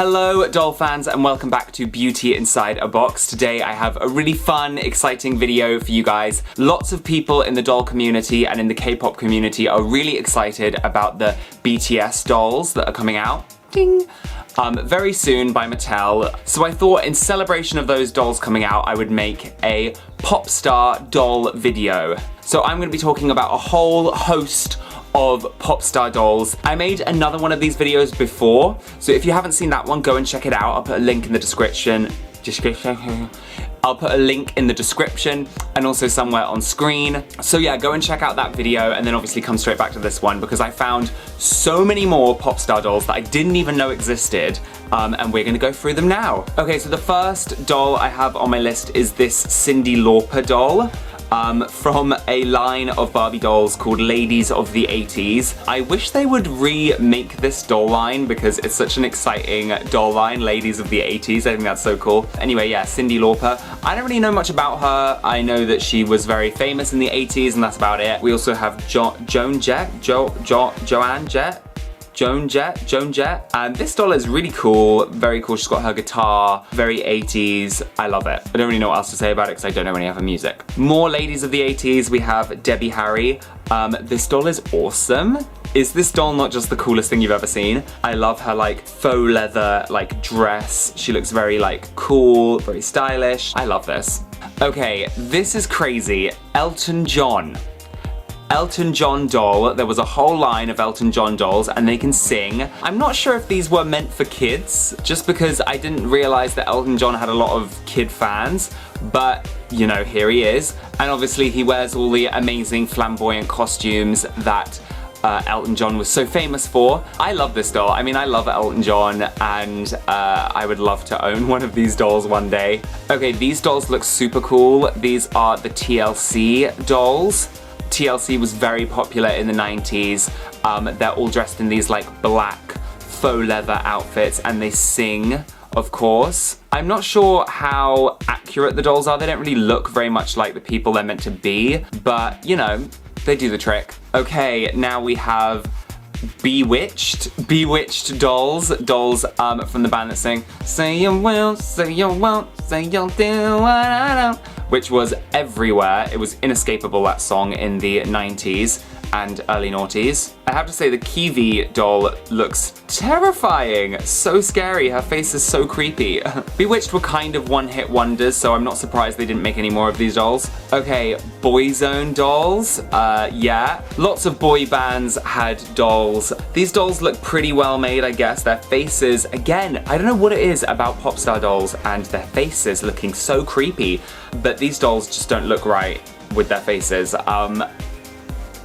Hello doll fans and welcome back to Beauty Inside a Box. Today I have a really fun, exciting video for you guys. Lots of people in the doll community and in the K-pop community are really excited about the BTS dolls that are coming out. Ding! Very soon by Mattel. So I thought in celebration of those dolls coming out, I would make a pop star doll video. So I'm going to be talking about a whole host of pop star dolls. I made another one of these videos before, so if you haven't seen that one, go and check it out. I'll put a link in the description. I'll put a link in the description and also somewhere on screen. So yeah, go and check out that video and then obviously come straight back to this one because I found so many more pop star dolls that I didn't even know existed, and we're gonna go through them now. Okay, so the first doll I have on my list is this Cyndi Lauper doll. From a line of Barbie dolls called Ladies of the 80s. I wish they would remake this doll line because it's such an exciting doll line, Ladies of the 80s. I think that's so cool. Anyway, yeah, Cyndi Lauper. I don't really know much about her. I know that she was very famous in the 80s and that's about it. We also have Joan Jett, Joan Jett, and this doll is really cool, very cool. She's got her guitar, very 80s. I love it. I don't really know what else to say about it because I don't know any of her music. More Ladies of the 80s, we have Debbie Harry. This doll is awesome. Is this doll not just the coolest thing you've ever seen? I love her like faux leather like dress. She looks very like cool, very stylish. I love this. Okay, this is crazy. Elton John doll. There was a whole line of Elton John dolls and they can sing. I'm not sure if these were meant for kids, just because I didn't realize that Elton John had a lot of kid fans, but you know, here he is. And obviously he wears all the amazing flamboyant costumes that Elton John was so famous for. I love this doll. I mean, I love Elton John and I would love to own one of these dolls one day. Okay, these dolls look super cool. These are the TLC dolls. TLC was very popular in the 90s. They're all dressed in these like black faux leather outfits and they sing, of course. I'm not sure how accurate the dolls are. They don't really look very much like the people they're meant to be, but you know, they do the trick. Okay, now we have Bewitched dolls from the band that sing Say You Will, Say You Won't, Say You'll Do What I Don't, which was everywhere. It was inescapable, that song, in the 90s and early noughties. I have to say the Kiwi doll looks terrifying, so scary. Her face is so creepy. Bewitched were kind of one-hit wonders, so I'm not surprised they didn't make any more of these dolls. Okay, Boyzone Dolls. Yeah, lots of boy bands had dolls. These dolls look pretty well made, I guess. Their faces, again, I don't know what it is about pop star dolls and their faces looking so creepy, but these dolls just don't look right with their faces.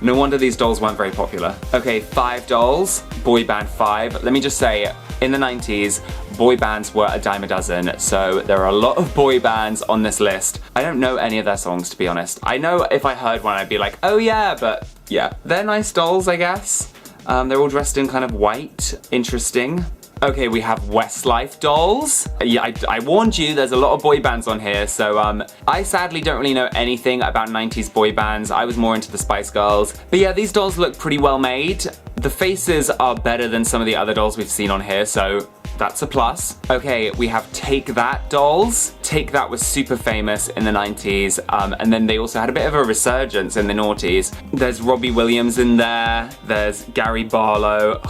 No wonder these dolls weren't very popular. Okay, 5 dolls, boy band 5. Let me just say, in the 90s, boy bands were a dime a dozen, so there are a lot of boy bands on this list. I don't know any of their songs, to be honest. I know if I heard one, I'd be like, oh yeah, but yeah. They're nice dolls, I guess. They're all dressed in kind of white. Interesting. Okay, we have Westlife Dolls. Yeah, I warned you, there's a lot of boy bands on here, so I sadly don't really know anything about 90s boy bands. I was more into the Spice Girls. But yeah, these dolls look pretty well made. The faces are better than some of the other dolls we've seen on here, so that's a plus. Okay, we have Take That dolls. Take That was super famous in the 90s, and then they also had a bit of a resurgence in the noughties. There's Robbie Williams in there, there's Gary Barlow.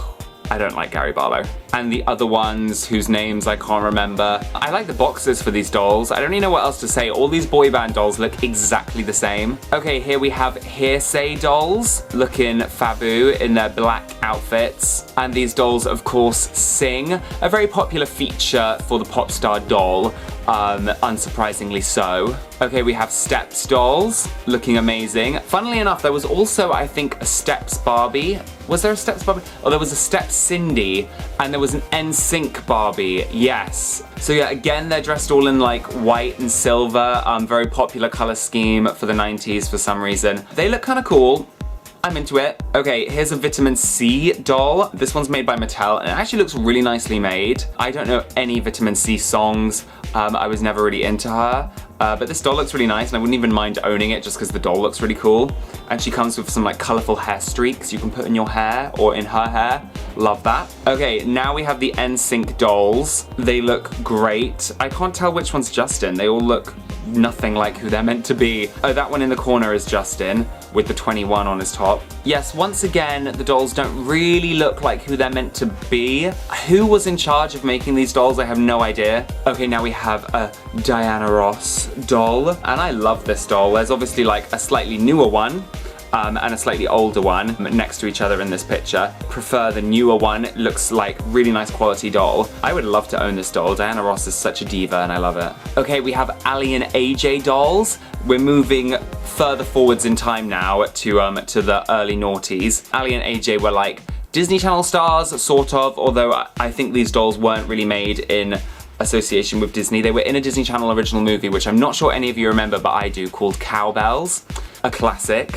I don't like Gary Barlow. And the other ones whose names I can't remember. I like the boxes for these dolls. I don't really know what else to say. All these boy band dolls look exactly the same. Okay, here we have Hearsay dolls, looking fabu in their black outfits. And these dolls, of course, sing. A very popular feature for the pop star doll, unsurprisingly so. Okay, we have Steps dolls, looking amazing. Funnily enough, there was also, I think, a Steps Barbie. Was there a Steps Barbie? Oh, there was a Steps Cyndi, and there was an NSYNC Barbie, yes. So yeah, again, they're dressed all in like white and silver, very popular color scheme for the 90s for some reason. They look kind of cool. I'm into it. Okay, here's a vitamin C doll. This one's made by Mattel, and it actually looks really nicely made. I don't know any vitamin C songs. I was never really into her. But this doll looks really nice, and I wouldn't even mind owning it just because the doll looks really cool. And she comes with some like colourful hair streaks you can put in your hair or in her hair. Love that. Okay, now we have the NSYNC dolls. They look great. I can't tell which one's Justin. They all look nothing like who they're meant to be. Oh, that one in the corner is Justin with the 21 on his top. Yes, once again, the dolls don't really look like who they're meant to be. Who was in charge of making these dolls? I have no idea. Okay, now we have a Diana Ross doll, and I love this doll. There's obviously like a slightly newer one and a slightly older one next to each other in this picture. Prefer the newer one. It looks like really nice quality doll. I would love to own this doll. Diana Ross is such a diva and I love it. Okay, we have Aly and Aj dolls. We're moving further forwards in time now to the early noughties. Aly and Aj were like Disney Channel stars, sort of, although I think these dolls weren't really made in association with Disney. They were in a Disney Channel original movie, which I'm not sure any of you remember, but I do, called Cowbells. A classic.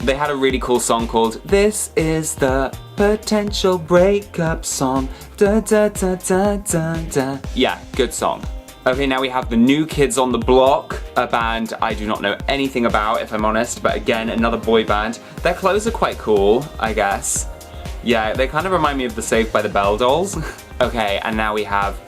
They had a really cool song called This Is the Potential Breakup Song. Da, da, da, da, da, da. Yeah, good song. Okay, now we have the New Kids on the Block, a band I do not know anything about, if I'm honest, but again, another boy band. Their clothes are quite cool, I guess. Yeah, they kind of remind me of the Saved by the Bell dolls. Okay, and now we have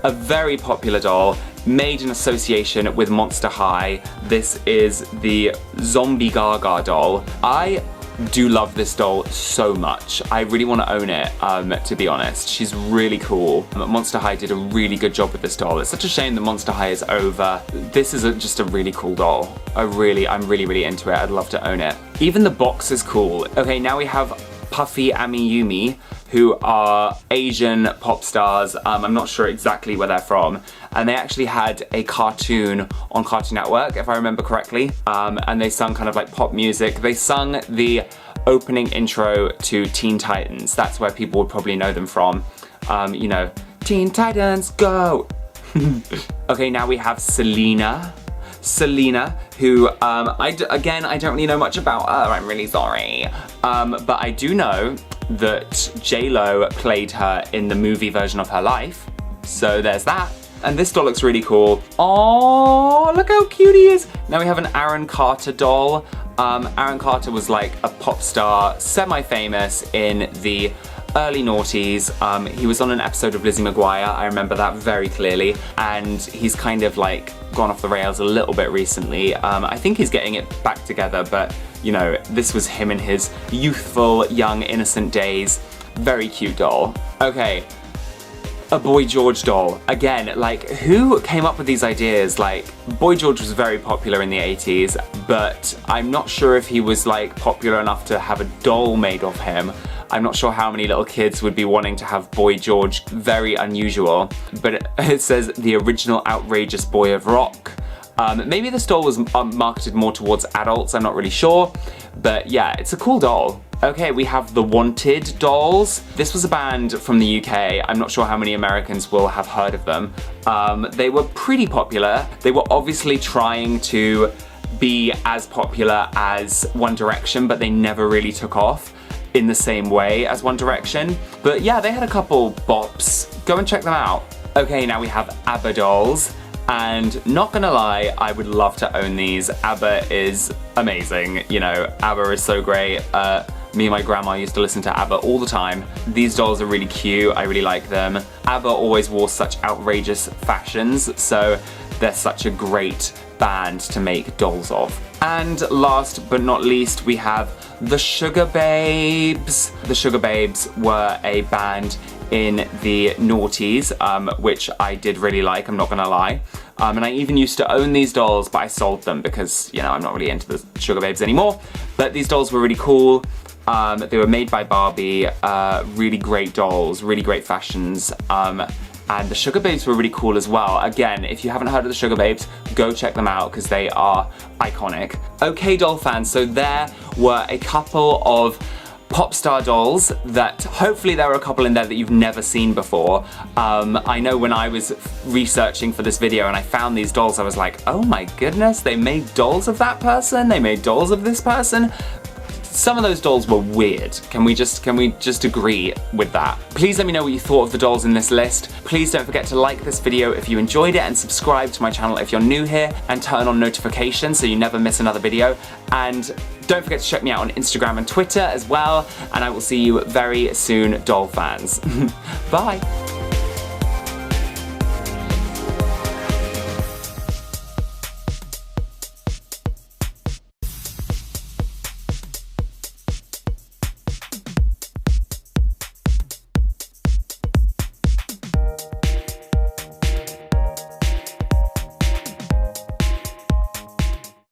a very popular doll made in association with Monster High. This is the Zombie Gaga doll. I do love this doll so much. I really want to own it, to be honest. She's really cool. Monster High did a really good job with this doll. It's such a shame that Monster High is over. This is just a really cool doll. I'm really into it. I'd love to own it. Even the box is cool. Okay, now we have Puffy Amiyumi, who are Asian pop stars. I'm not sure exactly where they're from. And they actually had a cartoon on Cartoon Network, if I remember correctly. And they sung kind of like pop music. They sung the opening intro to Teen Titans. That's where people would probably know them from. You know, Teen Titans, go! Okay, now we have Selena, who, again, I don't really know much about her, I'm really sorry. But I do know that J-Lo played her in the movie version of her life. So there's that. And this doll looks really cool. Oh, look how cute he is. Now we have an Aaron Carter doll. Aaron Carter was like a pop star, semi-famous in the early noughties. He was on an episode of Lizzie McGuire, I remember that very clearly, and he's kind of like gone off the rails a little bit recently. I think he's getting it back together, but you know, this was him in his youthful, young, innocent days. Very cute doll. Okay, a Boy George doll. Again, like, who came up with these ideas? Like, Boy George was very popular in the 80s, but I'm not sure if he was like popular enough to have a doll made of him. I'm not sure how many little kids would be wanting to have Boy George. Very unusual. But it says the original outrageous boy of rock. Maybe this doll was marketed more towards adults, I'm not really sure. But yeah, it's a cool doll. Okay, we have the Wanted Dolls. This was a band from the UK. I'm not sure how many Americans will have heard of them. They were pretty popular. They were obviously trying to be as popular as One Direction, but they never really took off in the same way as One Direction. But yeah, they had a couple bops. Go and check them out. Okay, now we have ABBA dolls. And not gonna lie, I would love to own these. ABBA is amazing. You know, ABBA is so great. Me and my grandma used to listen to ABBA all the time. These dolls are really cute, I really like them. ABBA always wore such outrageous fashions, so they're such a great band to make dolls of. And last but not least, we have the Sugar Babes. The Sugar Babes were a band in the noughties, which I did really like, I'm not gonna lie. And I even used to own these dolls, but I sold them because, you know, I'm not really into the Sugar Babes anymore. But these dolls were really cool. They were made by Barbie, really great dolls, really great fashions. And the Sugar Babes were really cool as well. Again, if you haven't heard of the Sugar Babes, go check them out because they are iconic. Okay, doll fans, so there were a couple of pop star dolls that hopefully there are a couple in there that you've never seen before. I know when I was researching for this video and I found these dolls, I was like, oh my goodness, they made dolls of that person, they made dolls of this person. some of those dolls were weird. Can we just agree with that? Please let me know what you thought of the dolls in this list. Please don't forget to like this video if you enjoyed it, and subscribe to my channel if you're new here, and turn on notifications so you never miss another video. And don't forget to check me out on Instagram and Twitter as well, and I will see you very soon, doll fans. Bye!